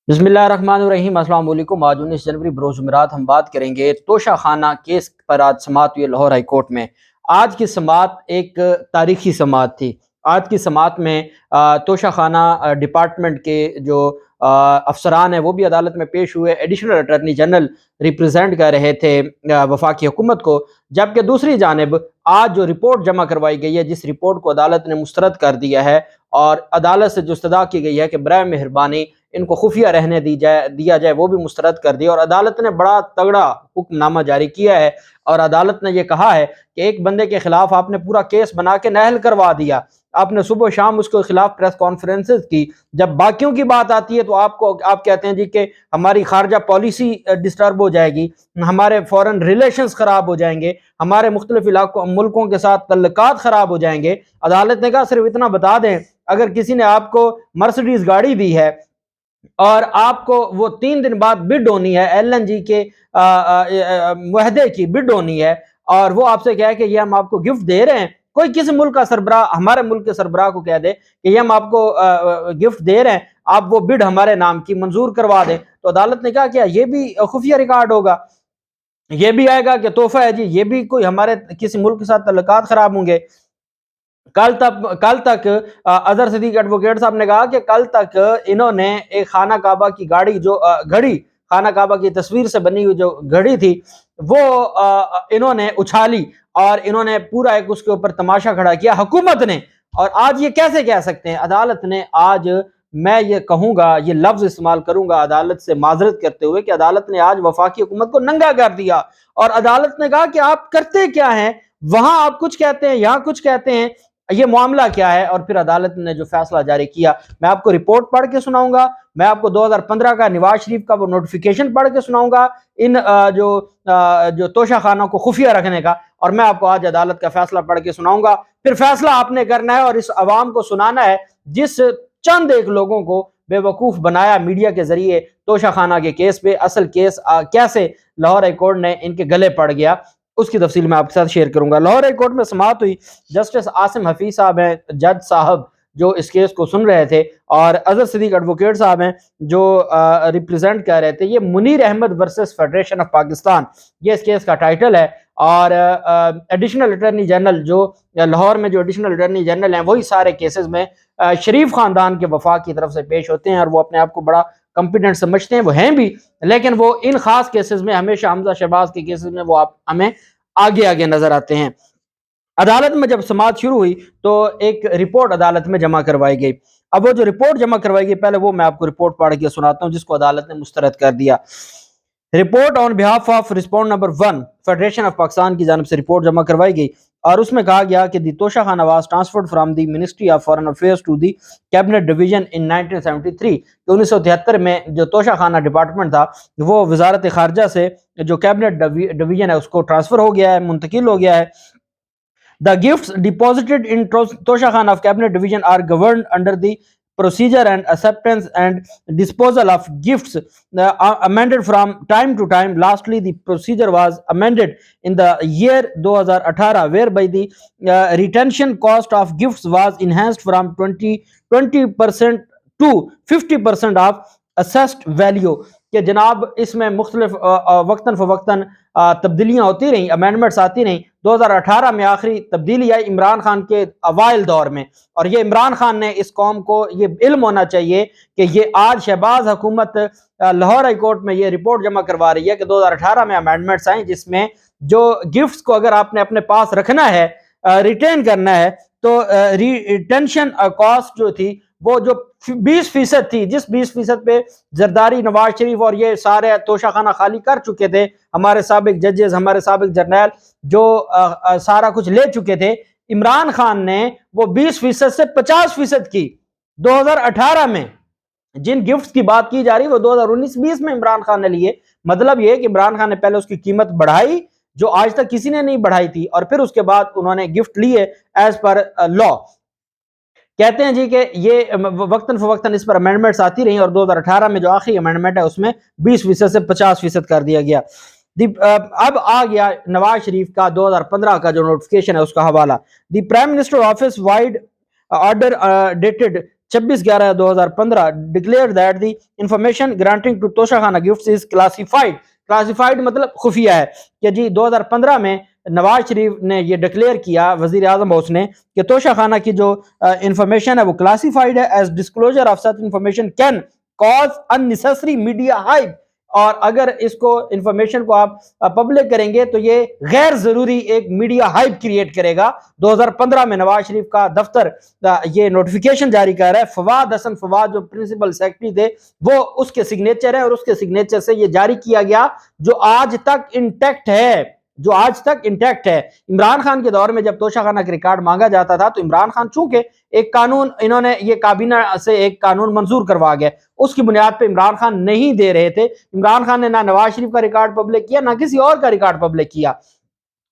बिस्मिल्लाहिर्रहमानिर्रहीम। अस्सलाम वालेकुम। आज 19 जनवरी बरोज़ जुमेरात हम बात करेंगे तोशा खाना केस पर। आज समाअत हुई है लाहौर हाई कोर्ट में। आज की समाअत एक तारीखी समाअत थी। आज की समाअत में तोशा खाना डिपार्टमेंट के जो अफसरान हैं वो भी अदालत में पेश हुए। एडिशनल अटॉर्नी जनरल रिप्रेजेंट कर रहे थे वफाकी हुकूमत को, जबकि दूसरी जानिब आज जो रिपोर्ट जमा करवाई गई है, जिस रिपोर्ट को अदालत ने मुस्तरद कर दिया है और अदालत से जो इस्तदा की गई है कि बराए मेहरबानी इनको खुफिया रहने दिया जाए, वो भी मुस्तरद कर दिया। और अदालत ने बड़ा तगड़ा हुक्मनामा जारी किया है और अदालत ने यह कहा है कि एक बंदे के खिलाफ आपने पूरा केस बना के नाअहल करवा दिया, आपने सुबह शाम उसके खिलाफ प्रेस कॉन्फ्रेंसेस की। जब बाकियों की बात आती है तो आप कहते हैं जी कि हमारी खारजा पॉलिसी डिस्टर्ब हो जाएगी, हमारे फॉरेन रिलेशंस खराब हो जाएंगे, हमारे मुख्तलिफ इलाकों मुल्कों के साथ तल्लुकात खराब हो जाएंगे। अदालत ने कहा सिर्फ इतना बता दें, अगर किसी ने आपको मर्सिडीज गाड़ी दी है और आपको वो 3 दिन बाद बिड होनी है, LNG के मुहदे की बिड होनी है, और वो आपसे कहे कि ये हम आपको गिफ्ट दे रहे हैं, कोई किसी मुल्क का सरबराह हमारे मुल्क के सरबराह को कह दे कि ये हम आपको गिफ्ट दे रहे हैं, आप वो बिड हमारे नाम की मंजूर करवा दें, तो अदालत ने कहा क्या ये भी खुफिया रिकॉर्ड होगा, ये भी आएगा कि तोहफा है जी, ये भी कोई हमारे किसी मुल्क के साथ तल्लुकात खराब होंगे। कल तक अजहर सिद्दीक एडवोकेट साहब ने कहा कि कल तक इन्होंने एक खाना काबा की गाड़ी जो घड़ी, खाना काबा की तस्वीर से बनी हुई जो घड़ी थी वो इन्होंने उछाली और इन्होंने पूरा एक उसके ऊपर तमाशा खड़ा किया हुकूमत ने। और आज ये कैसे कह सकते हैं अदालत ने, आज मैं ये कहूंगा, ये लफ्ज इस्तेमाल करूंगा अदालत से माजरत करते हुए कि अदालत ने आज वफाकी हुकूमत को नंगा कर दिया। और अदालत ने कहा कि आप करते क्या हैं, वहां आप कुछ कहते हैं, यहां कुछ कहते हैं, ये मामला क्या है। और फिर अदालत ने जो फैसला जारी किया, मैं आपको रिपोर्ट पढ़ के सुनाऊंगा, मैं आपको 2015 का नवाज शरीफ का वो नोटिफिकेशन पढ़ के सुनाऊंगा इन जो तोशा खानों को खुफिया रखने का, और मैं आपको आज अदालत का फैसला पढ़ के सुनाऊंगा। फिर फैसला आपने करना है और इस अवाम को सुनाना है जिस चंद एक लोगों को बेवकूफ बनाया मीडिया के जरिए तोशा खाना के केस पे। असल केस कैसे लाहौर हाई कोर्ट ने इनके गले पड़ गया, उसकी तफसील मैं आपके साथ शेयर करूंगा। लाहौर हाई कोर्ट में समाअत हुई। जस्टिस आसिम हफीज साहब हैं जज साहब जो इस केस को सुन रहे थे, और अजहर सिद्दीक एडवोकेट साहब हैं जो रिप्रेजेंट कर रहे थे। ये Munir Ahmad versus federation of Pakistan, ये इस केस का टाइटल है। और एडिशनल अटॉर्नी जनरल जो लाहौर में जो एडिशनल अटॉर्नी जनरल हैं वही सारे केसेस में शरीफ खानदान के वफा की तरफ से पेश होते हैं, और वो अपने आप को बड़ा कॉम्पिटेंट समझते हैं, वो हैं भी, लेकिन वो इन खास केसेस में हमेशा हमजा शहबाज के केसेस में वो आप हमें आगे आगे नजर आते हैं। अदालत में जब समाअत शुरू हुई तो एक रिपोर्ट अदालत में जमा करवाई गई। अब वो जो रिपोर्ट जमा करवाई गई, पहले वो मैं आपको रिपोर्ट पढ़ के सुनाता हूँ जिसको अदालत ने मुस्तरद कर दिया। Report on behalf of respond number 1 federation of Pakistan की जानिब से रिपोर्ट जमा करवाई गई, और उसमें कहा गया कि the Tosha Khana was transferred from the ministry of foreign affairs to the cabinet division in 1973। 1973 में जो तोशा खाना डिपार्टमेंट था वो वजारत खारजा से जो कैबिनेट डिवीजन है उसको ट्रांसफर हो गया है, मुंतकिल हो गया है। The gifts deposited in Tosha Khan of Cabinet Division are governed under the procedure and acceptance and disposal of gifts amended from time to time. Lastly, the procedure was amended in the year 2018 whereby the retention cost of gifts was enhanced from 20% to 50% of assessed value। कि जनाब इसमें मुख्तलिफ वक्तन फ़वक्तन तब्दीलियाँ होती रहीं, amendments आती रहीं। 2018 में आखिरी तब्दीली आई इमरान खान के अवाइल दौर में, और ये इमरान खान ने इस कौम को ये इल्म होना चाहिए कि ये आज शहबाज हुकूमत लाहौर हाई कोर्ट में ये रिपोर्ट जमा करवा रही है कि 2018 में अमेंडमेंट्स आई जिसमें जो गिफ्ट्स को अगर आपने अपने पास रखना है, रिटेन करना है, तो रिटेंशन कॉस्ट जो थी वो जो 20% थी, जिस 20% पे जरदारी, नवाज शरीफ और ये सारे तोशा खाना खाली कर चुके थे, हमारे साबिक जजेस, हमारे साबिक जर्नैल जो सारा कुछ ले चुके थे, इमरान खान ने वो 20% से 50% की 2018 में। जिन गिफ्ट्स की बात की जा रही है वो 2019-20 में इमरान खान ने लिए। मतलब ये कि इमरान खान ने पहले उसकी कीमत बढ़ाई जो आज तक किसी ने नहीं बढ़ाई थी, और फिर उसके बाद उन्होंने गिफ्ट लिए एज पर लॉ। कहते हैं जी कि ये वक्तन फवक्तन इस पर अमेंडमेंट्स आती रही, और 2018 में जो आखिरी अमेंडमेंट है उसमें 20% से 50% कर दिया गया। अब आ गया नवाज शरीफ का 2015 का जो नोटिफिकेशन है उसका हवाला। The prime minister office wide order dated 26/11/2015 declared that the information granting to توشہ خانہ gifts is classified. classified مطلب خفیہ ہے کہ جی 2015 میں نواز شریف نے یہ ڈکلیئر کیا وزیر اعظم ہاؤس نے کہ توشہ خانہ کی جو انفارمیشن ہے وہ کلاسیفائڈ ہے. as disclosure of such information can cause unnecessary media hype, اور اگر اس کو انفارمیشن کو آپ پبلک کریں گے تو یہ غیر ضروری ایک میڈیا ہائپ کریٹ کرے گا. 2015 میں نواز شریف کا دفتر یہ نوٹیفیکیشن جاری کر رہا ہے. فواد حسن فواد جو پرنسپل سیکرٹری تھے وہ اس کے سگنیچر ہے، اور اس کے سگنیچر سے یہ جاری کیا گیا جو آج تک انٹیکٹ ہے، جو آج تک انٹیکٹ ہے. عمران خان کے دور میں جب توشہ خانہ کا ریکارڈ مانگا جاتا تھا تو عمران خان چونکہ ایک قانون انہوں نے یہ کابینہ سے ایک قانون منظور کروا گیا، اس کی بنیاد پہ عمران خان نہیں دے رہے تھے. عمران خان نے نہ نواز شریف کا ریکارڈ پبلک کیا نہ کسی اور کا ریکارڈ پبلک کیا.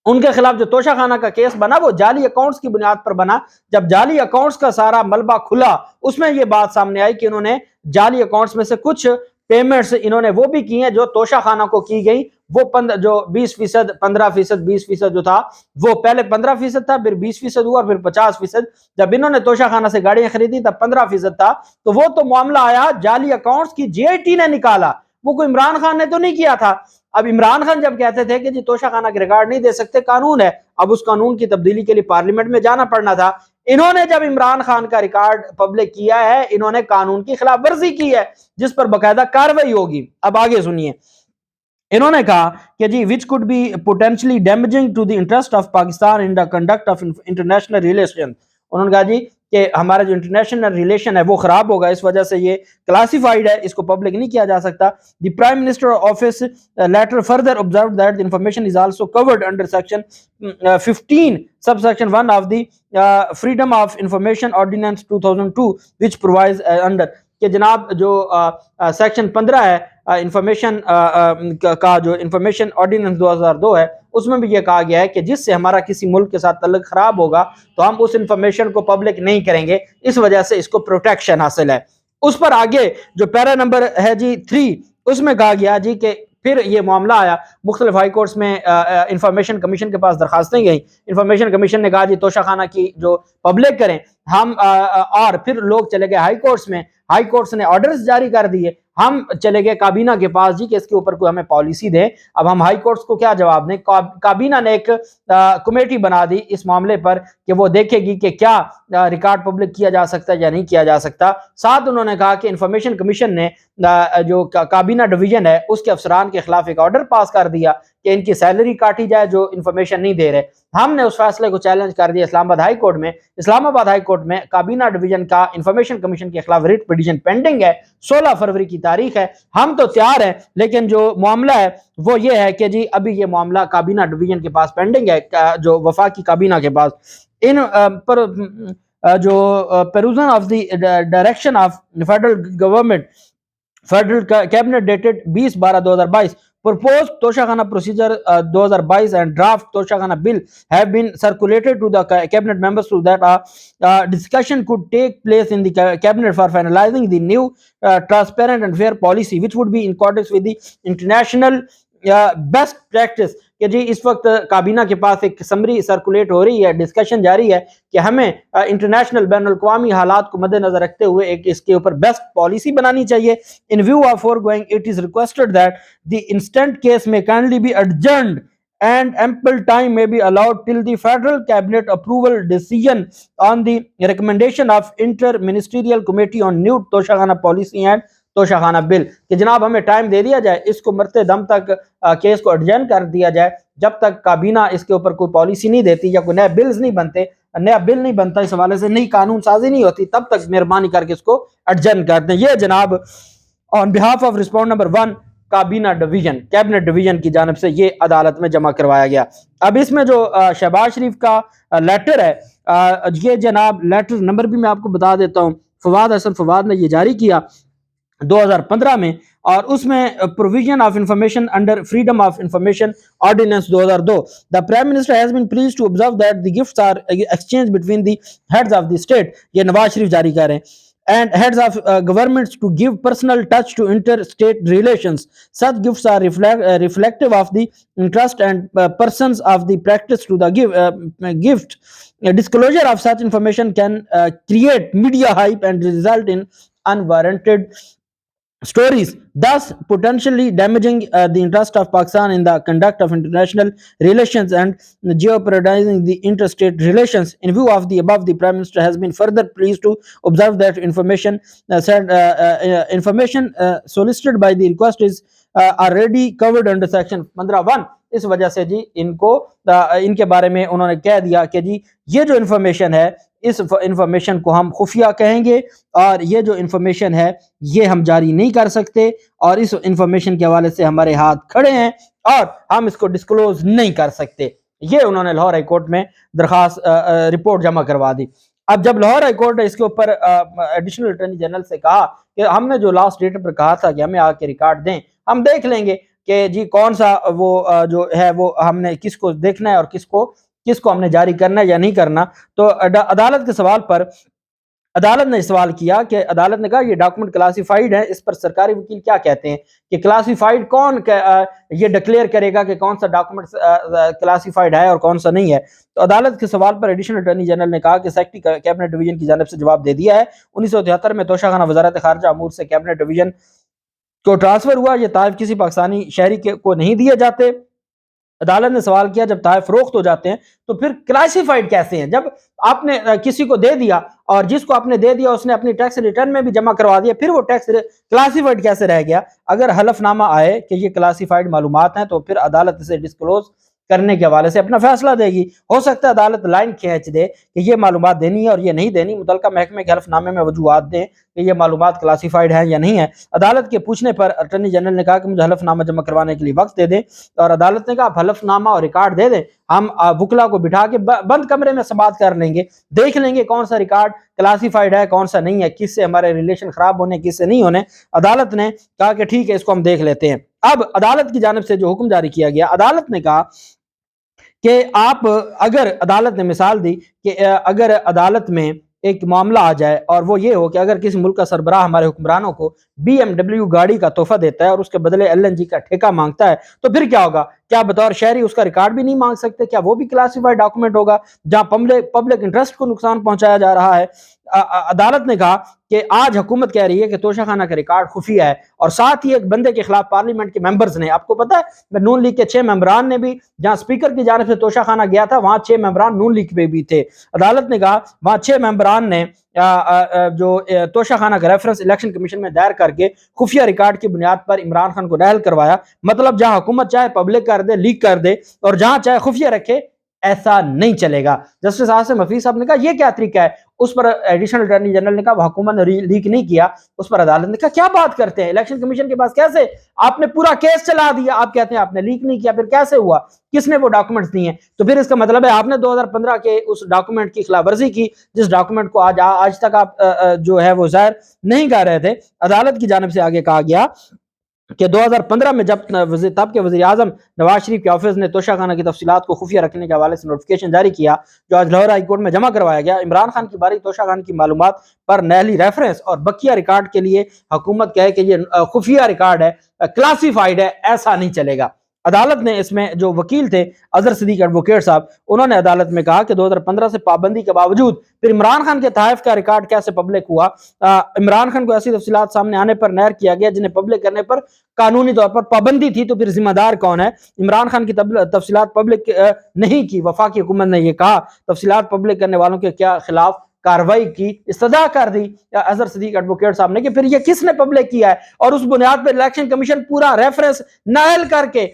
ان کے خلاف جو توشہ خانہ کا کیس بنا وہ جعلی اکاؤنٹس کی بنیاد پر بنا. جب جعلی اکاؤنٹس کا سارا ملبہ کھلا اس میں یہ بات سامنے آئی کہ انہوں نے جعلی اکاؤنٹس میں سے کچھ پیمنٹس انہوں نے وہ بھی کی ہیں جو توشہ خانہ کو کی گئی. وہ جو 20%، 15%، 20% جو تھا وہ پہلے 15% تھا، پھر 20% ہوا، پھر 50%. جب انہوں نے توشہ خانہ سے گاڑیاں خریدی تب 15% تھا. تو وہ تو معاملہ آیا جعلی اکاؤنٹس کی جے ٹی نے نکالا، وہ کوئی عمران خان نے تو نہیں کیا تھا. اب عمران خان جب کہتے تھے کہ جی توشہ خانہ کے ریکارڈ نہیں دے سکتے، قانون ہے، اب اس قانون کی تبدیلی کے لیے پارلیمنٹ میں جانا پڑنا تھا. انہوں نے جب عمران خان کا ریکارڈ پبلک کیا ہے انہوں نے قانون کی خلاف ورزی کی ہے جس پر باقاعدہ کارروائی ہوگی. اب آگے سنیے، انہوں نے کہا کہ جی which could be potentially damaging to the interest of Pakistan in the conduct of international relations. انہوں نے کہا جی کہ ہمارا جو انٹرنیشنل ریلیشن ہے وہ خراب ہوگا، اس وجہ سے یہ کلاسیفائڈ ہے، اس کو پبلک نہیں کیا جا سکتا. The prime minister office later further observed that the information is also covered under section 15 subsection 1 of the Freedom of Information Ordinance 2002 which provides under کہ جناب جو سیکشن 15 ہے انفارمیشن کا، جو انفارمیشن آرڈیننس 2002 ہے، اس میں بھی یہ کہا گیا ہے کہ جس سے ہمارا کسی ملک کے ساتھ تعلق خراب ہوگا تو ہم اس انفارمیشن کو پبلک نہیں کریں گے، اس وجہ سے اس کو پروٹیکشن حاصل ہے. اس پر آگے جو پیرا نمبر ہے جی 3 اس میں کہا گیا جی کہ پھر یہ معاملہ آیا مختلف ہائی کورٹس میں، انفارمیشن کمیشن کے پاس درخواستیں گئیں. انفارمیشن کمیشن نے کہا جی توشہ خانہ کی جو پبلک کریں ہم، اور پھر لوگ چلے گئے ہائی کورٹس میں، ہائی کورٹس نے آرڈرز جاری کر دیے. ہم چلے گئے کابینہ کے پاس جی کہ اس کے اوپر کوئی ہمیں پالیسی دے. اب ہم ہائی کورٹس کو کیا جواب دیں؟ کابینہ نے ایک کمیٹی بنا دی اس معاملے پر کہ وہ دیکھے گی کہ کیا ریکارڈ پبلک کیا جا سکتا ہے یا نہیں کیا جا سکتا. ساتھ انہوں نے کہا کہ انفارمیشن کمیشن نے جو کابینہ ڈویژن ہے اس کے افسران کے خلاف ایک آرڈر پاس کر دیا کہ ان کی سیلری کاٹی جائے جو انفارمیشن نہیں دے رہے. ہم نے اس فیصلے کو چیلنج کر دیا اسلام آباد ہائی کورٹ میں. اسلام آباد ہائی کورٹ میں کابینہ ڈویژن کا انفارمیشن کمیشن کے خلاف ریٹ پٹیشن پینڈنگ ہے، 16 فروری کی تاریخ ہے. ہم تو تیار ہیں لیکن جو معاملہ ہے وہ یہ ہے کہ جی ابھی یہ معاملہ کابینہ ڈویژن کے پاس پینڈنگ ہے، جو وفاقی کابینہ کے پاس. ان پر جو perusal of the direction of federal government, federal cabinet dated 20/12/2022 proposed Toshakhana procedure 2022 and draft توشہ خانہ bill have been circulated to the cabinet members so that discussion could take place in the cabinet for finalizing the new transparent and fair policy which would be in accordance with the international best practice. کہ جی اس وقت کابینہ کے پاس ایک summary circulate ہو رہی ہے، discussion جاری ہے کہ ہمیں انٹرنیشنل بین الاقوامی حالات کو مد نظر رکھتے ہوئے ایک اس کے اوپر بیسٹ پالیسی بنانی چاہیے. In view of foregoing it is requested that the instant case میں kindly be adjourned and ample time may be allowed till the federal cabinet approval decision on the recommendation of inter-ministerial committee on new توشہ خانہ policy and توشہ خانہ بل. کہ جناب ہمیں time دے دیا جائے، اس کو مرتے دم تک کیس کو ایڈجرن کر دیا جائے، جب تک کابینہ اس کے اوپر کوئی پالیسی نہیں دیتی یا کوئی نیا بلز نہیں بنتے، نیا بل نہیں بنتا، اس حوالے سے نئی قانون سازی نہیں ہوتی، تب تک مہربانی کر کے اس کو ایڈجرن کر دیں. یہ جناب آن بہاف آف رسپونڈ نمبر 1 کابینہ ڈویژن، کیبنٹ ڈویژن کی جانب سے یہ عدالت میں جمع کروایا گیا. اب اس میں جو شہباز شریف کا لیٹر ہے، یہ جناب لیٹر نمبر بھی میں آپ کو بتا دیتا ہوں. فواد حسن فواد نے یہ جاری کیا 2015 میں، اور اس میں provision of information under freedom of information ordinance 2002. The Prime Minister has been pleased to observe that the gifts are exchanged between the heads of the state. یہ نواز شریف جاری کر رہے ہیں. and heads of governments to give personal touch to interstate relations. Such gifts are reflective of the interest and persons of the practice to the gift. Disclosure of such information can create media hype and result in unwarranted stories, thus potentially damaging the interest of Pakistan in the conduct of international relations and jeopardizing the interstate relations. In view of the above, the Prime Minister has been further pleased to observe that information solicited by the request is already covered under section 15(1). इस वजह से जी इनके बारे में उन्होंने कह दिया कि जी ये जो इंफॉर्मेशन है, इस इंफॉर्मेशन को हम खुफिया कहेंगे और ये जो इंफॉर्मेशन है ये हम जारी नहीं कर सकते और इस इंफॉर्मेशन के हवाले से हमारे हाथ खड़े हैं और हम इसको डिस्क्लोज नहीं कर सकते। ये उन्होंने लाहौर हाई कोर्ट में दरखास्त रिपोर्ट जमा करवा दी। अब जब लाहौर हाई कोर्ट ने इसके ऊपर एडिशनल अटॉर्नी जनरल से कहा कि हमने जो लास्ट डेट पर कहा था कि हमें आके रिकॉर्ड दें, हम देख लेंगे कि जी कौन सा वो जो है वो हमने किसको देखना है और किसको हमने जारी करना है या नहीं करना। तो अदालत के सवाल पर अदालत ने सवाल किया कि अदालत ने कहा ये डॉक्यूमेंट क्लासिफाइड है, इस पर सरकारी वकील क्या कहते हैं कि क्लासिफाइड कौन ये डिक्लेयर करेगा कि कौन सा डॉक्यूमेंट क्लासिफाइड है और कौन सा नहीं है। तो अदालत के सवाल पर एडिशनल अटॉर्नी जनरल ने कहा कि सेक्रेटरी कैबिनेट डिवीजन की जानिब से जवाब दे दिया है। 1973 में तोशाखाना वजारत खारजा अमूर से कैबिनेट डिवीजन को ट्रांसफर हुआ। ये तहफ़ किसी पाकिस्तानी शहरी को नहीं दिए जाते। अदालत ने सवाल किया जब तहफ़ फरोख्त हो जाते हैं तो फिर क्लासिफाइड कैसे हैं? जब आपने किसी को दे दिया और जिसको आपने दे दिया उसने अपनी टैक्स रिटर्न में भी जमा करवा दिया, फिर वो टैक्स क्लासिफाइड कैसे रह गया? अगर हलफनामा आए कि ये क्लासिफाइड मालूमात हैं तो फिर अदालत इसे डिस्क्लोज करने के हवाले से अपना फैसला देगी। हो सकता है अदालत लाइन खींच दे कि ये मालूमात देनी है और ये नहीं देनी, मुतलका महकमे के हलफनामे में वजूहात दें कि ये मालूमात क्लासिफाइड है या नहीं है। अदालत के पूछने पर अटॉर्नी जनरल ने कहा कि मुझे हलफनामा जमा करवाने के लिए वक्त दे दें और अदालत ने कहा आप हलफनामा और रिकॉर्ड दे दें, हम वकला को बिठा के बंद कमरे में समाअत कर लेंगे, देख लेंगे कौन सा रिकॉर्ड क्लासिफाइड है कौन सा नहीं है, किससे हमारे रिलेशन खराब होने किससे नहीं होने। अदालत ने कहा कि ठीक है इसको हम देख लेते हैं। अब अदालत की जानिब से जो हुक्म जारी किया गया, अदालत ने कहा कि आप अगर अदालत ने मिसाल दी कि अगर अदालत में एक मामला आ जाए और वो ये हो कि अगर किसी मुल्क का सरबराह हमारे हुक्मरानों को BMW गाड़ी का तोहफा देता है और उसके बदले LNG का ठेका मांगता है तो फिर क्या होगा? क्या बतौर शहरी उसका रिकॉर्ड भी नहीं मांग सकते? क्या वो भी क्लासिफाइड डॉक्यूमेंट होगा जहां पब्लिक इंटरेस्ट को नुकसान पहुंचाया जा रहा है? अदालत ने कहा कि आज हुकूमत कह रही है कि तोशाखाना का रिकॉर्ड खुफिया है और साथ ही एक बंदे के खिलाफ पार्लियामेंट के मेंबर्स ने, आपको पता है नून लीग के 6 मेंबरान ने भी, जहां स्पीकर की जानिब से तोशाखाना गया था वहां 6 मेंबरान नून लीग पे भी थे। अदालत ने कहा वहां 6 मेंबरान ने जो तोशाखाना का रेफरेंस इलेक्शन कमीशन में दायर करके खुफिया रिकॉर्ड की बुनियाद पर इमरान खान को नाअहल करवाया। मतलब जहां हुकूमत चाहे पब्लिक कर दे, लीक कर दे और जहां चाहे खुफिया रखे, ऐसा नहीं चलेगा। जस्टिस आसिम हफीज साहब ने कहा यह क्या तरीका है? उस पर एडिशनल अटॉर्नी जनरल ने कहा हुकूमत ने लीक नहीं किया। उस पर अदालत ने कहा क्या बात करते हैं, इलेक्शन कमीशन के पास कैसे आपने पूरा केस चला दिया, आप कहते हैं आपने लीक नहीं किया, फिर कैसे हुआ? किसने वो डॉक्यूमेंट्स दिए? तो फिर इसका मतलब है आपने 2015 के उस डॉक्यूमेंट की खिलाफवर्जी की जिस डॉक्यूमेंट को आज तक आप जो है वो जाहिर नहीं कर रहे थे। अदालत की जानिब से आगे कहा गया कि 2015 में जब तब के वज़ीर आज़म नवाज शरीफ के ऑफिस ने तोशाखाना की तफसीलात को खुफिया रखने के हवाले से नोटिफिकेशन जारी किया जो आज लाहौर हाई कोर्ट में जमा करवाया गया। इमरान खान की बारी तोशाखाना की मालूमात पर नहली रेफरेंस और बकिया रिकॉर्ड के लिए हुकूमत कहे कि ये खुफिया रिकॉर्ड है, क्लासिफाइड है, ऐसा नहीं चलेगा। अदालत ने इसमें जो वकील थे अजहर सिद्दीक एडवोकेट साहब, उन्होंने अदालत में कहा कि 2015 से पाबंदी के बावजूद फिर इमरान खान के तहफ़ का रिकॉर्ड कैसे पब्लिक हुआ? इमरान खान को ऐसी तफसीलात सामने आने पर नायर किया गया जिन्हें पब्लिक करने पर कानूनी तौर पर पाबंदी थी, तो फिर जिम्मेदार कौन है? इमरान खान की तफसीलात पब्लिक नहीं की, वफाकी हुकूमत ने यह कहा तफसीलात पब्लिक करने वालों के क्या खिलाफ कार्रवाई की इस्तदा कर दी अजहर सिद्दीक एडवोकेट साहब ने कि फिर ये किसने पब्लिक किया है और उस बुनियाद पर इलेक्शन कमीशन पूरा रेफरेंस नायल करके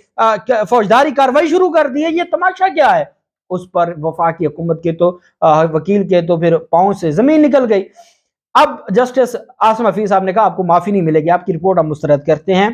फौजदारी कार्रवाई शुरू कर दी है। ये तमाशा क्या है? उस पर वफाकी हुकूमत के तो वकील के तो फिर पांव से जमीन निकल गई। अब जस्टिस आसिम हफीज साहब ने कहा आपको माफी नहीं मिलेगी, आपकी रिपोर्ट हम मुस्तरद करते हैं।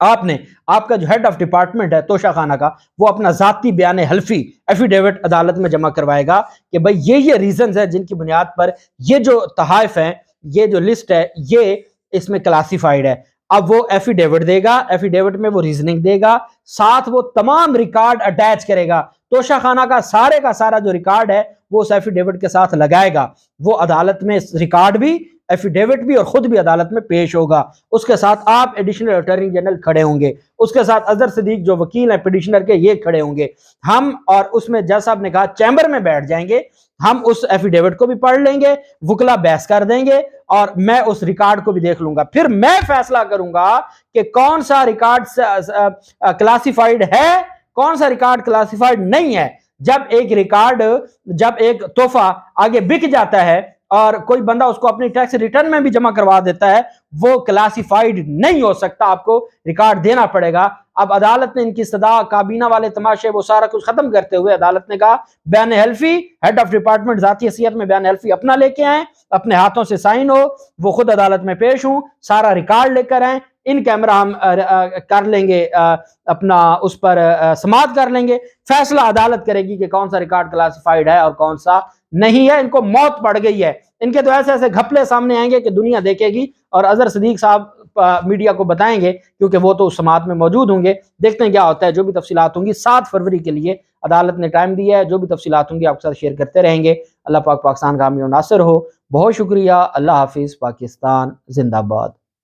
आपका जो हेड ऑफ डिपार्टमेंट है तोशाखाना का, वो अपना जाती बयान हल्फी एफिडेविट अदालत में जमा करवाएगा कि भाई ये रीजंस है जिनकी बुनियाद पर ये जो तहाइफ है, ये जो लिस्ट है, ये इसमें क्लासिफाइड है। अब वो एफिडेविट देगा, एफिडेविट में वो रीजनिंग देगा, साथ वो तमाम रिकॉर्ड अटैच करेगा। तोशाखाना का सारा जो रिकॉर्ड है वो उस एफिडेविट के साथ लगाएगा। वो अदालत में रिकॉर्ड भी ایفیڈیوٹ بھی اور خود بھی عدالت میں پیش ہوگا. اس کے ساتھ آپ ایڈیشنل اٹارنی جنرل کھڑے ہوں گے, اس کے ساتھ اظہر صدیق جو وکیل ہیں پٹیشنر کے یہ کھڑے ہوں گے. ہم اور اس میں جج صاحب نے کہا چیمبر میں بیٹھ جائیں گے, ہم اس ایفیڈیوٹ کو بھی پڑھ لیں گے, وکلا بحث کر دیں گے اور میں اس ریکارڈ کو بھی دیکھ لوں گا. پھر میں فیصلہ کروں گا کہ کون سا ریکارڈ کلاسیفائیڈ ہے, کون سا ریکارڈ کلاسیفائیڈ نہیں ہے. جب ایک تحفہ آگے بک جاتا ہے اور کوئی بندہ اس کو اپنی ٹیکس ریٹرن میں بھی جمع کروا دیتا ہے, وہ کلاسیفائیڈ نہیں ہو سکتا, آپ کو ریکارڈ دینا پڑے گا. اب عدالت نے ان کی صدا, کابینہ والے تماشے, وہ سارا کچھ ختم کرتے ہوئے عدالت نے کہا بیان حلفی ہیڈ آف ڈپارٹمنٹ ذاتی حیثیت میں بیان حلفی اپنا لے کے آئیں, اپنے ہاتھوں سے سائن ہو, وہ خود عدالت میں پیش ہوں, سارا ریکارڈ لے کر آئیں, ان کیمرہ ہم کر لیں گے, اپنا اس پر سماعت کر لیں گے, فیصلہ عدالت کرے گی کہ کون سا ریکارڈ کلاسیفائیڈ ہے اور کون سا نہیں ہے. ان کو موت پڑ گئی ہے, ان کے تو ایسے ایسے گھپلے سامنے آئیں گے کہ دنیا دیکھے گی, اور اظہر صدیق صاحب میڈیا کو بتائیں گے کیونکہ وہ تو اس سماعت میں موجود ہوں گے. دیکھتے ہیں کیا ہوتا ہے, جو بھی تفصیلات ہوں گی 7 فروری کے لیے عدالت نے ٹائم دیا ہے, جو بھی تفصیلات ہوں گی آپ کے ساتھ شیئر کرتے رہیں گے. اللہ پاک پاکستان کا حامی و ناصر ہو. بہت شکریہ, اللہ حافظ, پاکستان زندہ باد.